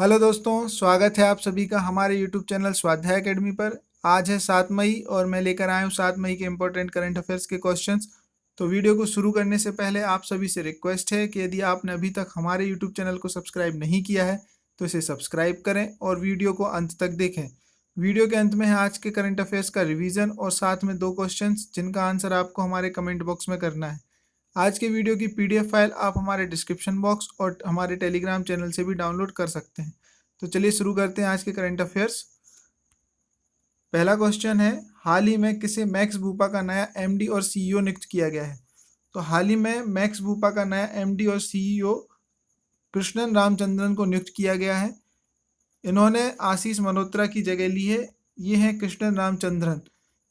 Hello दोस्तों, स्वागत है आप सभी का हमारे यूट्यूब चैनल स्वाध्याय अकेडमी पर। आज है 7 मई और मैं लेकर आया हूँ 7 मई के इम्पोर्टेंट करंट अफेयर्स के क्वेश्चंस। तो वीडियो को शुरू करने से पहले आप सभी से रिक्वेस्ट है कि यदि आपने अभी तक हमारे यूट्यूब चैनल को सब्सक्राइब नहीं किया है तो इसे सब्सक्राइब करें और वीडियो को अंत तक देखें। वीडियो के अंत में है आज के करंट अफेयर्स का रिवीजन और साथ में 2 क्वेश्चन जिनका आंसर आपको हमारे कमेंट बॉक्स में करना है। आज के वीडियो की पीडीएफ फाइल आप हमारे डिस्क्रिप्शन बॉक्स और हमारे टेलीग्राम चैनल से भी डाउनलोड कर सकते हैं। तो चलिए शुरू करते हैं आज के करंट अफेयर्स। पहला क्वेश्चन है, हाल ही में किसे मैक्स बूपा का नया एमडी और सीईओ नियुक्त किया गया है? तो हाल ही में मैक्स बूपा का नया एमडी और सीईओ कृष्णन रामचंद्रन को नियुक्त किया गया है। इन्होंने आशीष मल्होत्रा की जगह ली है। ये हैं कृष्णन रामचंद्रन।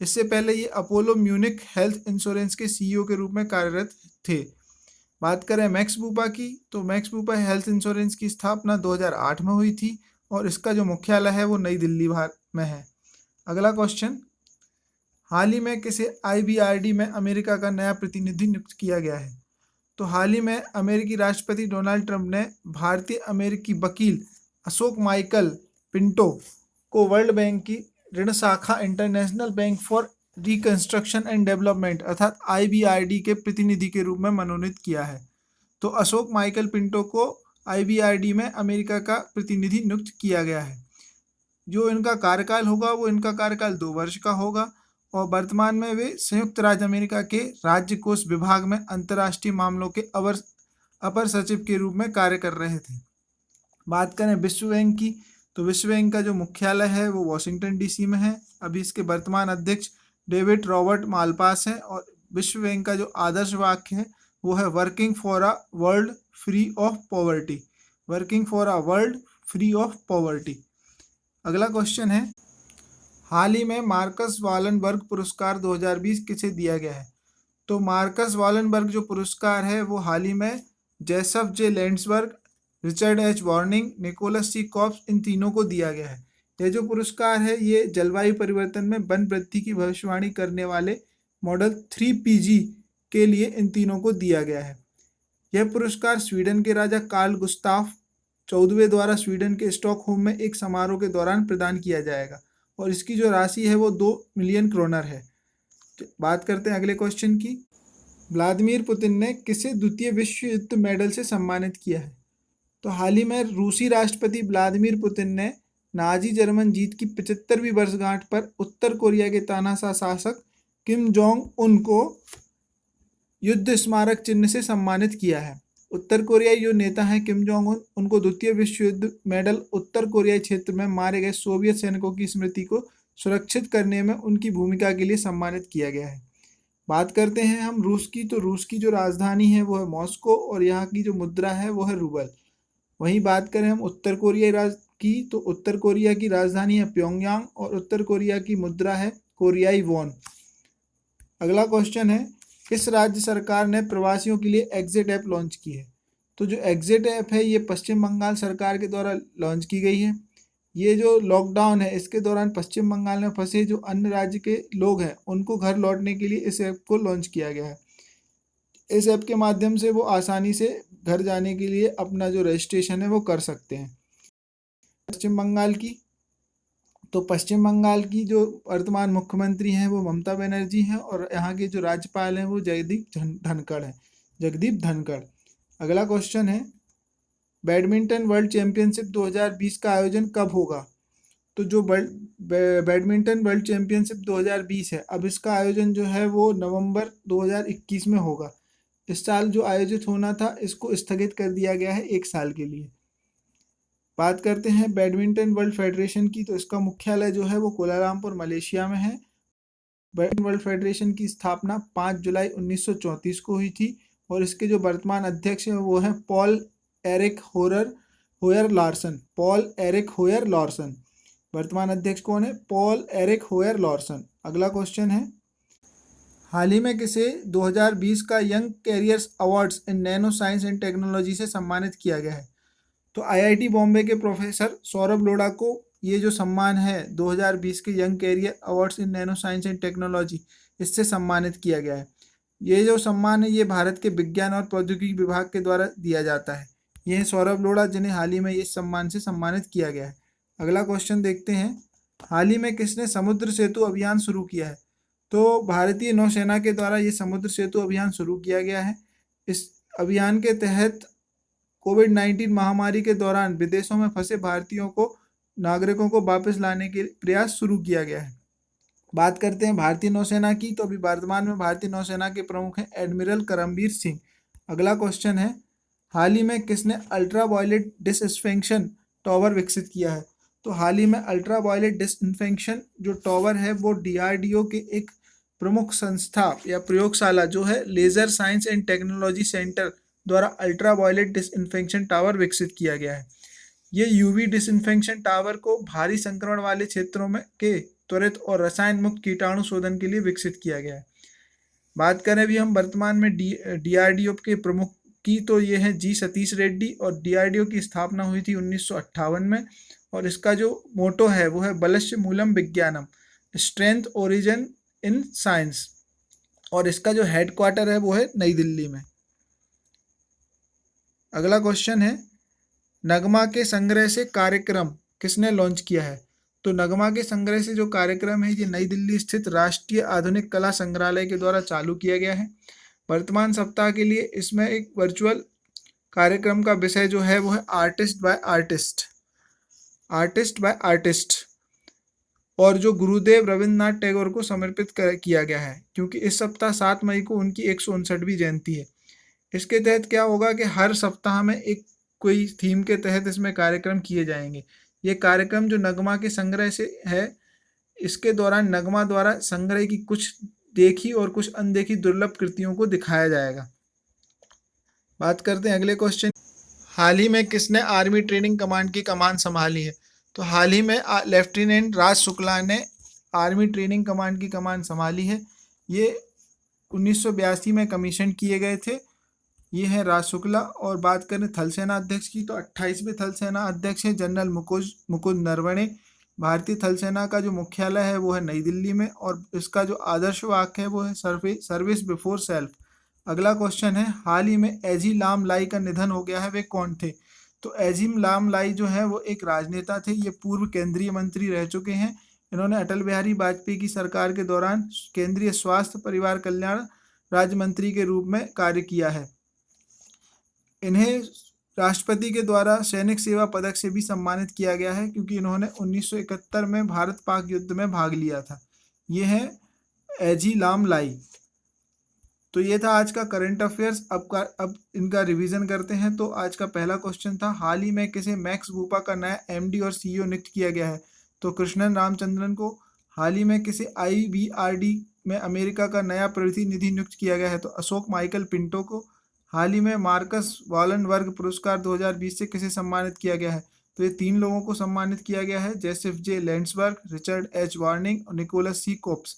इससे पहले ये अपोलो म्यूनिक हेल्थ इंश्योरेंस के सीईओ के रूप में कार्यरत थे। बात करें मैक्स बूपा की, तो मैक्स बूपा हेल्थ इंश्योरेंस की स्थापना 2008 में हुई थी और इसका जो मुख्यालय है वो नई दिल्ली में है। अगला क्वेश्चन, हाल ही में किसे आईबीआरडी में अमेरिका का नया प्रतिनिधि नियुक्त किया गया है? तो हाल ही में अमेरिकी राष्ट्रपति डोनाल्ड ट्रंप ने भारतीय अमेरिकी वकील अशोक माइकल पिंटो को वर्ल्ड बैंक की ऋण शाखा international bank for reconstruction and development अर्थात आईबीआरडी के प्रतिनिधि के रूप में मनोनीत किया है। तो अशोक माइकल पिंटो को आईबीआरडी में अमेरिका का प्रतिनिधि नियुक्त किया गया है। जो इनका कार्यकाल होगा वो इनका कार्यकाल 2 वर्ष का होगा और वर्तमान में वे संयुक्त राज्य अमेरिका के राज्य कोष विभाग में अंतर्राष्ट्रीय मामलों के अपर सचिव के रूप में कार्य कर रहे थे। बात करें विश्व बैंक की, तो विश्व बैंक का जो मुख्यालय है वो वॉशिंगटन डीसी में है। अभी इसके वर्तमान अध्यक्ष डेविड रॉबर्ट मालपास हैं और विश्व बैंक का जो आदर्श वाक्य है वो है working for a world free of poverty. Working for a world free of poverty. अगला क्वेश्चन है, हाल ही में मार्कस वालनबर्ग पुरस्कार 2020 किसे दिया गया है? तो मार्कस वालनबर्ग जो पुरस्कार है वो हाल ही में Joseph J Landsberg, Richard H Waring, Nicholas C Coops इन तीनों को दिया गया है। यह जो पुरस्कार है ये जलवायु परिवर्तन में वन वृद्धि की भविष्यवाणी करने वाले मॉडल 3PG के लिए इन तीनों को दिया गया है। यह पुरस्कार स्वीडन के राजा कार्ल गुस्ताफ 14वें द्वारा स्वीडन के स्टॉकहोम में एक समारोह के दौरान प्रदान किया जाएगा और इसकी जो राशि है वो 2 मिलियन क्रोनर है। बात करते हैं अगले क्वेश्चन की। व्लादिमीर पुतिन ने किसे द्वितीय विश्व युद्ध मेडल से सम्मानित किया है? तो हाल ही में रूसी राष्ट्रपति व्लादिमीर पुतिन ने नाजी जर्मन जीत की 75वीं वर्षगांठ पर उत्तर कोरिया के तानाशाह शासक किम जोंग उन को युद्ध स्मारक चिन्ह से सम्मानित किया है। उत्तर कोरियाई जो नेता हैं किम जोंग उन, उनको द्वितीय विश्व युद्ध मेडल उत्तर कोरियाई क्षेत्र में मारे गए सोवियत सैनिकों की स्मृति को सुरक्षित करने में उनकी भूमिका के लिए सम्मानित किया गया है। बात करते हैं हम रूस की, तो रूस की जो राजधानी है वो है मॉस्को और यहाँ की जो मुद्रा है वो है रूबल। वहीं बात करें हम उत्तर कोरिया की, तो उत्तर कोरिया की राजधानी है प्योंगयांग और उत्तर कोरिया की मुद्रा है कोरियाई वॉन। अगला क्वेश्चन है, किस राज्य सरकार ने प्रवासियों के लिए एग्जिट ऐप लॉन्च की है? तो जो एग्जिट ऐप है ये पश्चिम बंगाल सरकार के द्वारा लॉन्च की गई है। ये जो लॉकडाउन है इसके दौरान पश्चिम बंगाल में फंसे जो अन्य राज्य के लोग हैं उनको घर लौटने के लिए इस ऐप को लॉन्च किया गया है। इस ऐप के माध्यम से वो आसानी से घर जाने के लिए अपना जो रजिस्ट्रेशन है वो कर सकते हैं। पश्चिम बंगाल की, तो पश्चिम बंगाल की जो वर्तमान मुख्यमंत्री हैं वो ममता बनर्जी हैं और यहाँ के जो राज्यपाल हैं वो जगदीप धनखड़। अगला क्वेश्चन है, बैडमिंटन वर्ल्ड चैंपियनशिप 2020 का आयोजन कब होगा? तो जो बैडमिंटन वर्ल्ड चैंपियनशिप 2020 है अब इसका आयोजन जो है वो नवंबर 2021 में होगा। इस साल जो आयोजित होना था इसको स्थगित कर दिया गया है 1 साल के लिए। बात करते हैं बैडमिंटन वर्ल्ड फेडरेशन की, तो इसका मुख्यालय जो है वो कोलालमपुर मलेशिया में है। बैडमिंटन वर्ल्ड फेडरेशन की स्थापना 5 जुलाई 1934 को हुई थी और इसके जो वर्तमान अध्यक्ष हैं वो हैं Paul Eric होयर Larsen. Paul Eric होयर Larsen वर्तमान अध्यक्ष कौन है? Paul Eric होयर Larsen. अगला क्वेश्चन है, हाल ही में किसे 2020 का young carriers awards in nano science and technology से सम्मानित किया गया है? तो आईआईटी बॉम्बे के प्रोफेसर सौरभ लोढ़ा को ये जो सम्मान है 2020 के young career awards in nano science and technology इससे सम्मानित किया गया है। ये जो सम्मान है ये भारत के विज्ञान और प्रौद्योगिकी विभाग के द्वारा दिया जाता है। ये हैं सौरभ लोढ़ा, जिन्हें हाल ही में इस सम्मान से सम्मानित किया गया है। अगला क्वेश्चन देखते हैं, हाल ही में किसने समुद्र सेतु अभियान शुरू किया है? तो भारतीय नौसेना के द्वारा ये समुद्र सेतु अभियान शुरू किया गया है। इस अभियान के तहत कोविड-19 महामारी के दौरान विदेशों में फंसे भारतीयों को, नागरिकों को वापस लाने के प्रयास शुरू किया गया है। बात करते हैं भारतीय नौसेना की, तो अभी वर्तमान में भारतीय नौसेना के प्रमुख हैं एडमिरल करमबीर सिंह। अगला क्वेश्चन है, हाल ही में किसने अल्ट्रा वायलेट डिसइंफेक्शन टॉवर विकसित किया है? तो हाल ही में अल्ट्रा वायलेट डिसइंफेक्शन जो टॉवर है वो DRDO के एक प्रमुख संस्था या प्रयोगशाला जो है laser science and technology centre द्वारा अल्ट्रा वायलेट डिसइंफेक्शन टावर विकसित किया गया है। ये UV डिसइंफेक्शन टावर को भारी संक्रमण वाले क्षेत्रों में के त्वरित और रसायन मुक्त कीटाणु शोधन के लिए विकसित किया गया है। बात करें अभी हम वर्तमान में DRDO के प्रमुख की, तो ये है G सतीश रेड्डी, और DRDO की स्थापना हुई थी 1958 में, और इसका जो मोटो है वो है बलस्य मूलम विज्ञानम, स्ट्रेंथ ओरिजिन इन साइंस, और इसका जो हेडक्वार्टर है वो है नई दिल्ली में। अगला क्वेश्चन है, नगमा के संग्रह से कार्यक्रम किसने लॉन्च किया है? तो नगमा के संग्रह से जो कार्यक्रम है ये नई दिल्ली स्थित राष्ट्रीय आधुनिक कला संग्रहालय के द्वारा चालू किया गया है। वर्तमान सप्ताह के लिए इसमें एक वर्चुअल कार्यक्रम का विषय जो है वो है आर्टिस्ट बाय आर्टिस्ट, और जो गुरुदेव रविंद्रनाथ टैगोर को समर्पित किया गया है, क्योंकि इस सप्ताह 7 मई को उनकी 159वीं जयंती है। इसके तहत क्या होगा कि हर सप्ताह में एक कोई थीम के तहत इसमें कार्यक्रम किए जाएंगे। ये कार्यक्रम जो नगमा के संग्रह से है, इसके दौरान नगमा द्वारा संग्रह की कुछ देखी और कुछ अनदेखी दुर्लभ कृतियों को दिखाया जाएगा। बात करते हैं अगले क्वेश्चन, हाल ही में किसने आर्मी ट्रेनिंग कमांड की कमान संभाली है? तो हाल ही में लेफ्टिनेंट राज शुक्ला ने आर्मी ट्रेनिंग कमांड की कमान संभाली है। ये 1982 में कमीशन किए गए थे। ये है राज शुक्ला। और बात करें थल सेना अध्यक्ष की, तो 28वें थल सेना अध्यक्ष हैं जनरल मुकुंद नरवणे। भारतीय थल सेना का जो मुख्यालय है वो है नई दिल्ली में, और इसका जो आदर्श वाक्य है वो है सर्विस बिफोर सेल्फ। अगला क्वेश्चन है, हाल ही में एजी लाम लाई का निधन हो गया है, वे कौन थे? तो एजिम लाम लाई जो है वो एक राजनेता थे। ये पूर्व केंद्रीय मंत्री रह चुके हैं। इन्होंने अटल बिहारी वाजपेयी की सरकार के दौरान केंद्रीय स्वास्थ्य परिवार कल्याण राज्य मंत्री के रूप में कार्य किया है। इन्हें राष्ट्रपति के द्वारा सैनिक सेवा पदक से भी सम्मानित किया गया है, क्योंकि इन्होंने 1971 में भारत पाक युद्ध में भाग लिया था। ये है एजी लाम लाई। तो ये था आज का करंट अफेयर्स। अब इनका रिवीजन करते हैं। तो आज का पहला क्वेश्चन था, हाल ही में किसे मैक्स बूपा का नया MD और CEO नियुक्त किया गया है? तो कृष्णन रामचंद्रन को। हाल ही में किसे IBRD में अमेरिका का नया प्रतिनिधि नियुक्त किया गया है? तो अशोक माइकल पिंटो को। हाल ही में मार्कस वालनबर्ग पुरस्कार 2020 से किसे सम्मानित किया गया है? तो ये 3 लोगों को सम्मानित किया गया है, Joseph J Landsberg, Richard H Waring और Nicholas C Coops.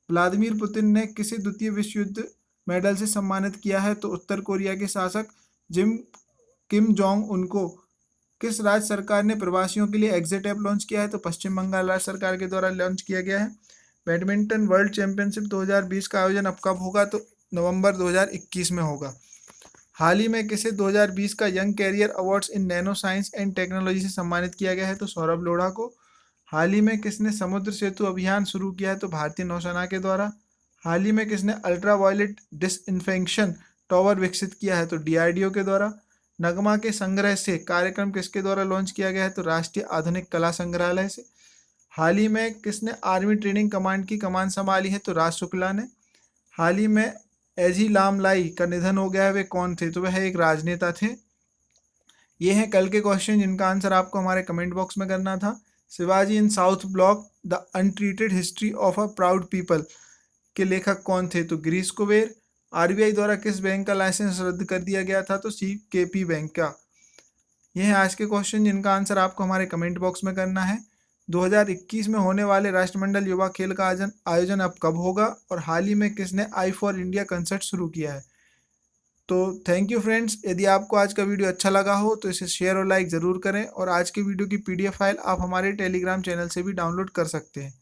Vladimir Putin ने किसे द्वितीय विश्व युद्ध मेडल से सम्मानित किया है? तो उत्तर कोरिया के शासक किम जोंग उनको। किस राज्य सरकार ने प्रवासियों के लिए एग्जिट ऐप लॉन्च किया है? तो पश्चिम बंगाल राज्य सरकार के द्वारा लॉन्च किया गया है। बैडमिंटन वर्ल्ड चैंपियनशिप 2020 का आयोजन अब कब होगा? तो नवंबर 2021 में होगा। हाल ही में किसे 2020 का young career awards in nano science and technology से सम्मानित किया गया है? तो सौरभ लोढ़ा को। हाल ही में किसने समुद्र सेतु अभियान शुरू किया है? तो भारतीय नौसेना के द्वारा। हाल ही में किसने अल्ट्रा वायलेट डिसइंफेक्शन टॉवर विकसित किया है? तो DRDO के द्वारा। नगमा के संग्रह से कार्यक्रम किसके द्वारा लॉन्च किया गया है? तो राष्ट्रीय आधुनिक कला संग्रहालय से। हाल ही में किसने आर्मी ट्रेनिंग कमांड की कमान संभाली है? तो राज शुक्ला ने। हाल ही में एजी लाम लाई का निधन हो गया है, वे कौन थे? तो वह एक राजनेता थे। ये हैं कल के क्वेश्चन जिनका आंसर आपको हमारे कमेंट बॉक्स में करना था। Shivaji in South Block the untreated history of a proud people के लेखक कौन थे? तो गिरीश कुबेर। RBI द्वारा किस बैंक का लाइसेंस रद्द कर दिया गया था? तो CKP बैंक का। यह है आज के क्वेश्चन जिनका आंसर आपको हमारे कमेंट बॉक्स में करना है। 2021 में होने वाले राष्ट्रमंडल युवा खेल का आयोजन अब कब होगा? और हाल ही में किसने आई फॉर इंडिया कंसर्ट शुरू किया है? तो थैंक यू फ्रेंड्स। यदि आपको आज का वीडियो अच्छा लगा हो तो इसे शेयर और लाइक ज़रूर करें, और आज के वीडियो की PDF फाइल आप हमारे टेलीग्राम चैनल से भी डाउनलोड कर सकते हैं।